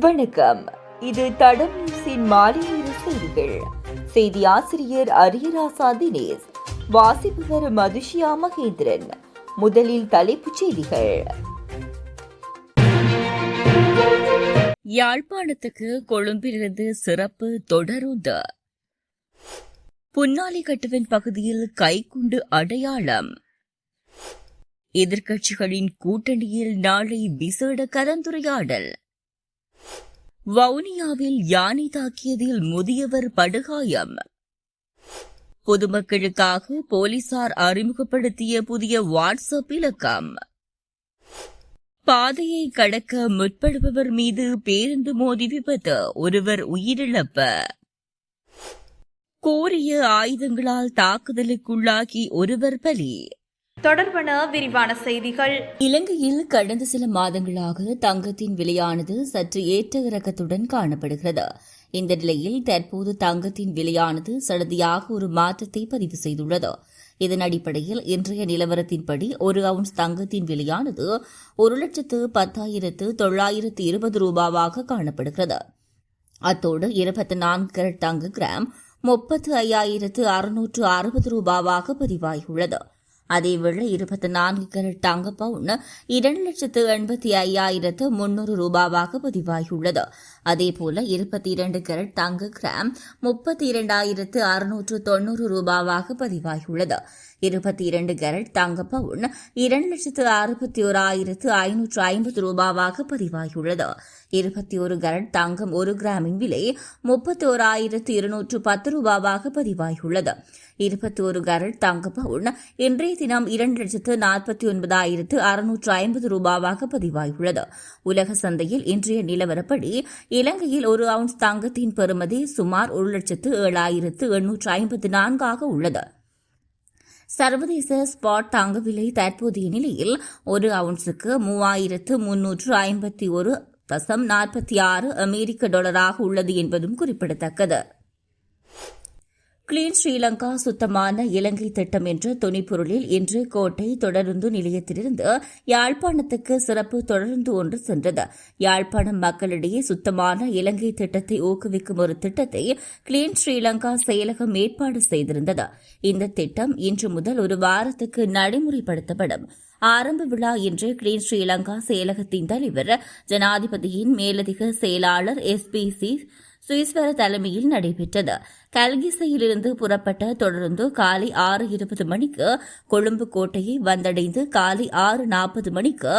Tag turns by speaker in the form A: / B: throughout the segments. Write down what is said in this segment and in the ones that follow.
A: வணக்கம். இது தடம் நியூஸின் மாலை நேர செய்திகள். செய்தி ஆசிரியர் அரியராசா தினேஷ், வாசிப்பவர் மதுஷியா மகேந்திரன். முதலில் தலைப்புச் செய்திகள். யாழ்ப்பாணத்துக்கு கொழும்பிலிருந்து சிறப்பு தொடருந்து. புன்னாலிக்கட்டுவன் பகுதியில் கைக்குண்டு அடையாளம். எதிர்க்கட்சிகளின் கூட்டணியில் நாளை விசேட கலந்துரையாடல். வவுனியாவில் யானை தாக்கியதில் முதியவர் படுகாயம். பொதுமக்களுக்காக போலீசார் அறிமுகப்படுத்திய புதிய வாட்ஸ்அப் இலக்கம். பாதையை கடக்க முற்படுபவர் மீது பேருந்து மோதி விபத்து, ஒருவர் உயிரிழப்பு. கோரிய ஆயுதங்களால் தாக்குதலுக்குள்ளாகி ஒருவர் பலி.
B: தொடர்பான விரிவான செய்திகள்.
A: இலங்கையில் கடந்த சில மாதங்களாக தங்கத்தின் விலையானது சற்று ஏற்ற இறக்கத்துடன் காணப்படுகிறது. இந்த நிலையில் தற்போது தங்கத்தின் விலையானது சடதியாக ஒரு மாற்றத்தை பதிவு செய்துள்ளது. இதன் அடிப்படையில் இன்றைய நிலவரத்தின்படி ஒரு அவுன்ஸ் தங்கத்தின் விலையானது 1,10,920 ரூபாவாக காணப்படுகிறது. அத்தோடு 24 கேரட் தங்க கிராம் 35,660 ரூபாவாக பதிவாகியுள்ளது. அதேவேளை 24 கேரட் தங்க பவுன் 2,85,300 ரூபாவாக பதிவாகியுள்ளது. அதேபோல 22 கேரட் தங்க கிராம் 32,690 ரூபாவாக பதிவாகியுள்ளது. 22 கேரட் தங்க பவுன் 2,61,550 ரூபாவாக பதிவாகியுள்ளது. 21 கேரட் தங்கம் 1 கிராமின் விலை 31,210 ரூபாவாக பதிவாகியுள்ளது. 21 கேரட் தங்க பவுன் இன்றைய தினம் 2,49,650 ரூபாவாக பதிவாகியுள்ளது. உலக சந்தையில் இன்றைய நிலவரப்படி இலங்கையில் ஒரு அவுன்ஸ் தங்கத்தின் பெறுமதி சுமார் 1,07,854 உள்ளது. சர்வதேச ஸ்பாட் தங்க விலை தற்போதைய நிலையில் ஒரு அவுன்ஸுக்கு 3,351.46 அமெரிக்க டாலராக உள்ளது என்பதும் குறிப்பிடத்தக்கது. கிளீன் ஸ்ரீலங்கா சுத்தமான இலங்கை திட்டம் என்ற துணைப்பொருளில் இன்று கோட்டை தொடருந்து நிலையத்திலிருந்து யாழ்ப்பாணத்துக்கு சிறப்பு தொடருந்து ஒன்று சென்றது. யாழ்ப்பாணம் மக்களிடையே சுத்தமான இலங்கை திட்டத்தை ஊக்குவிக்கும் ஒரு திட்டத்தை கிளீன் ஸ்ரீலங்கா செயலகம் ஏற்பாடு செய்திருந்தது. இந்த திட்டம் இன்று முதல் ஒரு வாரத்துக்கு நடைமுறைப்படுத்தப்படும். ஆரம்ப விழா இன்று கிளீன் ஸ்ரீலங்கா செயலகத்தின் தலைவர் ஜனாதிபதியின் மேலதிக செயலாளர் SPC சுயஸ்வர தலைமையில் நடைபெற்றது. கல்கிசையிலிருந்து புறப்பட்ட தொடர்ந்து காலை 6:20 மணிக்கு கொழும்பு கோட்டையை வந்தடைந்து காலை 6:40 மணிக்கு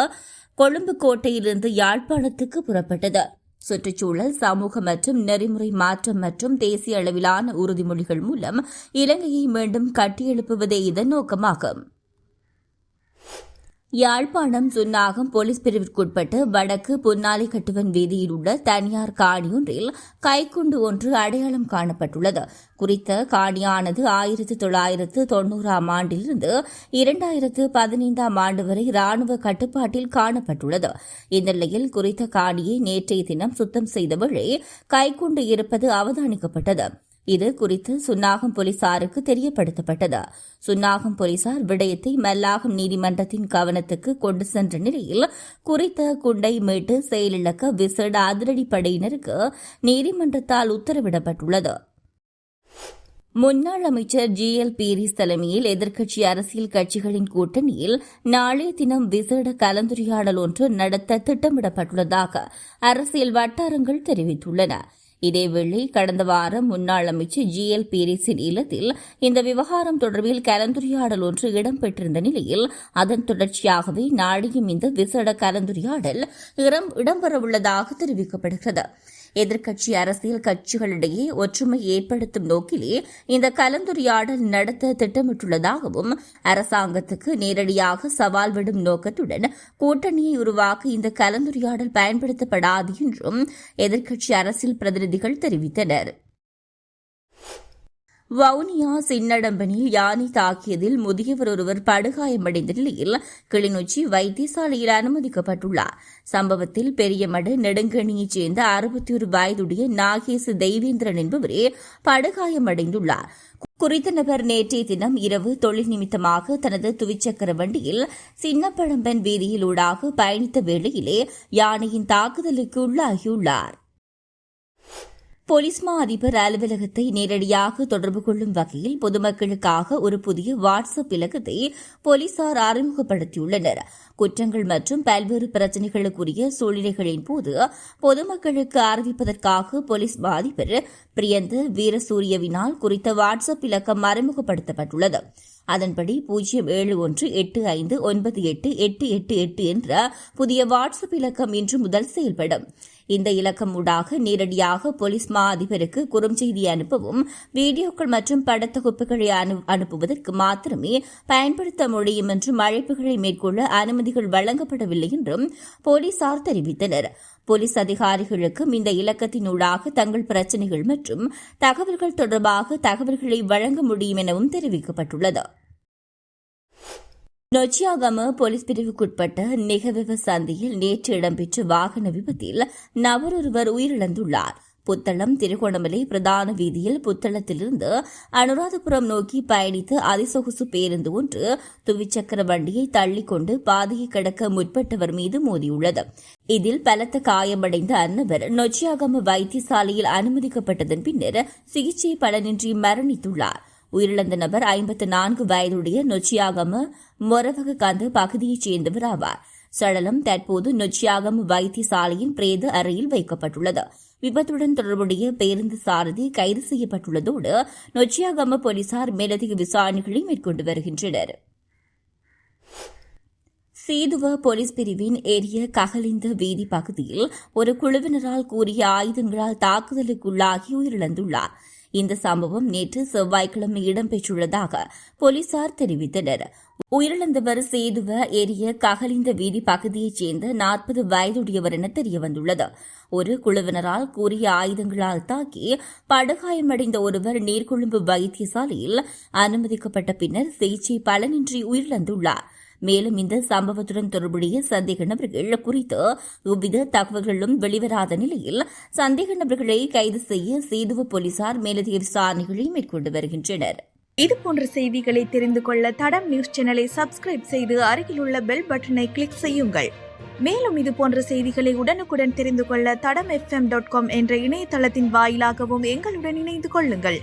A: கொழும்பு கோட்டையிலிருந்து யாழ்ப்பாணத்துக்கு புறப்பட்டது. சுற்றுச்சூழல், சமூக மற்றும் நெறிமுறை மாற்றம் மற்றும் தேசிய அளவிலான உறுதிமொழிகள் மூலம் இலங்கையை மீண்டும் கட்டியெழுப்புவதே இதன் நோக்கமாகும். யாழ்ப்பாணம் சுன்னாகம் போலீஸ் பிரிவிற்குட்பட்டு வடக்கு புன்னாலிக்கட்டுவன் வீதியில் உள்ள தனியார் காணியொன்றில் கைக்குண்டு ஒன்று அடையாளம் காணப்பட்டுள்ளது. குறித்த காணியானது 1990ஆம் ஆண்டிலிருந்து 2015ஆம் ஆண்டு வரை ராணுவ கட்டுப்பாட்டில் காணப்பட்டுள்ளது. இந்த நிலையில் குறித்த காணியை நேற்றைய தினம் சுத்தம் செய்தவழி கைக்குண்டு இருப்பது அவதானிக்கப்பட்டது. இது குறித்து சுன்னாகம் போலீசாருக்கு தெரியப்படுத்தப்பட்டது. சுன்னாகம் போலீசார் விடயத்தை மல்லாகம் நீதிமன்றத்தின் கவனத்துக்கு கொண்டு சென்ற நிலையில் குறித்த குண்டை மீட்டு செயலிழக்க விசேட அதிரடிப்படையினருக்கு நீதிமன்றத்தால் உத்தரவிடப்பட்டுள்ளது. முன்னாள் அமைச்சர் GL பீரிஸ் தலைமையில் எதிர்க்கட்சி அரசியல் கட்சிகளின் கூட்டணியில் நாளைய தினம் விசேட கலந்துரையாடல் ஒன்று நடத்த திட்டமிடப்பட்டுள்ளதாக அரசியல் வட்டாரங்கள் தெரிவித்துள்ளன. இதேவேளை கடந்த வாரம் முன்னாள் அமைச்சர் GL பீரிஸின் இல்லத்தில் இந்த விவகாரம் தொடர்பில் கலந்துரையாடல் ஒன்று இடம்பெற்றிருந்த நிலையில் அதன் தொடர்ச்சியாகவே நாளையும் இந்த விசேட கலந்துரையாடல் இடம்பெறவுள்ளதாக தெரிவிக்கப்படுகிறது. எதிர்க்கட்சி அரசியல் கட்சிகளிடையே ஒற்றுமை ஏற்படுத்தும் நோக்கிலே இந்த கலந்துரையாடல் நடத்த திட்டமிட்டுள்ளதாகவும் அரசாங்கத்துக்கு நேரடியாக சவால் விடும் நோக்கத்துடன் கூட்டணியை உருவாக்க இந்த கலந்துரையாடல் பயன்படுத்தப்படாது என்றும் எதிர்க்கட்சி அரசியல் பிரதிநிதிகள் தெரிவித்தனர். வவுனியா சின்னடம்பனில் யானை தாக்கியதில் முதியவர் ஒருவர் படுகாயமடைந்த நிலையில் கிளிநொச்சி வைத்தியசாலையில் அனுமதிக்கப்பட்டுள்ளார். சம்பவத்தில் பெரியமடு நெடுங்கணியைச் சேர்ந்த 61 வயதுடைய நாகேசு தெய்வேந்திரன் என்பவரே படுகாயமடைந்துள்ளார். குறித்த நபர் நேற்றைய தினம் இரவு தொழில் நிமித்தமாக தனது துவிச்சக்கர வண்டியில் சின்னப்பழம்பன் வீதியிலூடாக பயணித்த வேளையிலே யானையின் தாக்குதலுக்கு உள்ளாகியுள்ளார். போலீஸ் மா அதிபர் அலுவலகத்தை நேரடியாக தொடர்பு கொள்ளும் வகையில் பொதுமக்களுக்காக ஒரு புதிய வாட்ஸ்அப் இலக்கத்தை போலீசார் அறிமுகப்படுத்தியுள்ளனர். குற்றங்கள் மற்றும் பல்வேறு பிரச்சினைகளுக்குரிய சூழ்நிலைகளின் போது பொதுமக்களுக்கு அறிவிப்பதற்காக போலீஸ் மா அதிபர் பிரியந்த வீரசூரியவினால் குறித்த வாட்ஸ்அப் இலக்கம் அறிமுகப்படுத்தப்பட்டுள்ளது. அதன்படி 07185988888 என்ற புதிய வாட்ஸ்அப் இலக்கம் இன்று முதல் செயல்படும். இந்த இலக்கம் ஊடாக நேரடியாக போலீஸ் மா அதிபருக்கு குறுஞ்செய்தி அனுப்பவும் வீடியோக்கள் மற்றும் படத்தொகுப்புகளை அனுப்புவதற்கு மாத்திரமே பயன்படுத்த முடியும் என்றும் அழைப்புகளை மேற்கொள்ள அனுமதிகள் வழங்கப்படவில்லை என்றும் போலீசார் தெரிவித்தனர். போலீஸ் அதிகாரிகளுக்கும் இந்த இலக்கத்தினூடாக தங்கள் பிரச்சினைகள் மற்றும் தகவல்கள் தொடர்பாக தகவல்களை வழங்க முடியும் எனவும் தெரிவிக்கப்பட்டுள்ளது. நொச்சியாகம போலீஸ் பிரிவுக்குட்பட்ட நிகவெவ சந்தியில் நேற்று இடம்பெற்ற வாகன விபத்தில் நபர் ஒருவர் உயிரிழந்துள்ளார். புத்தளம் திருகோணமலை பிரதான வீதியில் புத்தளத்திலிருந்து அனுராதபுரம் நோக்கி பயணித்த அதிசொகுசு பேருந்து ஒன்று துவிச்சக்கர வண்டியை தள்ளிக்கொண்டு பாதையை கடக்க முற்பட்டவர் மீது மோதியுள்ளது. இதில் பலத்த காயமடைந்த அந்நபர் நொச்சியாகம வைத்தியசாலையில் அனுமதிக்கப்பட்டதன் பின்னர் சிகிச்சை பலனின்றி மரணித்துள்ளார். உயிரிழந்த நபர் 54 வயதுடைய நொச்சியாகம மொரவக கந்த பகுதியைச் சேர்ந்தவர் ஆவார். சடலம் தற்போது நொச்சியாகம வைத்தியசாலையின் பிரேத அறையில் வைக்கப்பட்டுள்ளது. விபத்துடன் தொடர்புடைய பேருந்து சாரதி கைது செய்யப்பட்டுள்ளதோடு நொச்சியாகம போலீசார் மேலதிக விசாரணைகளை மேற்கொண்டு வருகின்றனர். சீதுவ போலீஸ் பிரிவின் ஏரிய ககலிந்த வீதி பகுதியில் ஒரு குழுவினரால் கூறிய ஆயுதங்களால் தாக்குதலுக்குள்ளாகி உயிரிழந்துள்ளார். இந்த சம்பவம் நேற்று செவ்வாய்க்கிழமை இடம்பெற்றுள்ளதாக போலீசார் தெரிவித்தனர். உயிரிழந்தவர் சேதுவ ஏரிய ககலிந்த வீதி பகுதியைச் சேர்ந்த 40 வயதுடையவர் என தெரியவந்துள்ளது. ஒரு குழுவினரால் கூறிய ஆயுதங்களால் தாக்கி படுகாயமடைந்த ஒருவர் நீர்கொழும்பு வைத்தியசாலையில் அனுமதிக்கப்பட்ட பின்னர் சிகிச்சை பலனின்றி உயிரிழந்துள்ளார். மேலும் இந்த சம்பவத்துடன் தொடர்புடைய சந்தேக நபர்கள் குறித்து எவ்வித தகவல்களும் வெளிவராத நிலையில் சந்தேக நபர்களை கைது செய்ய சேதுவ போலீசார் மேலதிக விசாரணைகளை மேற்கொண்டு வருகின்றனர்.
B: இதுபோன்ற செய்திகளை தெரிந்து கொள்ள தடம் நியூஸ் சேனலை சப்ஸ்கிரைப் செய்து அருகிலுள்ள பெல் பட்டனை கிளிக் செய்யுங்கள். மேலும் இதுபோன்ற செய்திகளை உடனுக்குடன் தெரிந்து கொள்ள தடம் FM.com என்ற இணையதளத்தின் வாயிலாகவும் எங்களுடன் இணைந்து கொள்ளுங்கள்.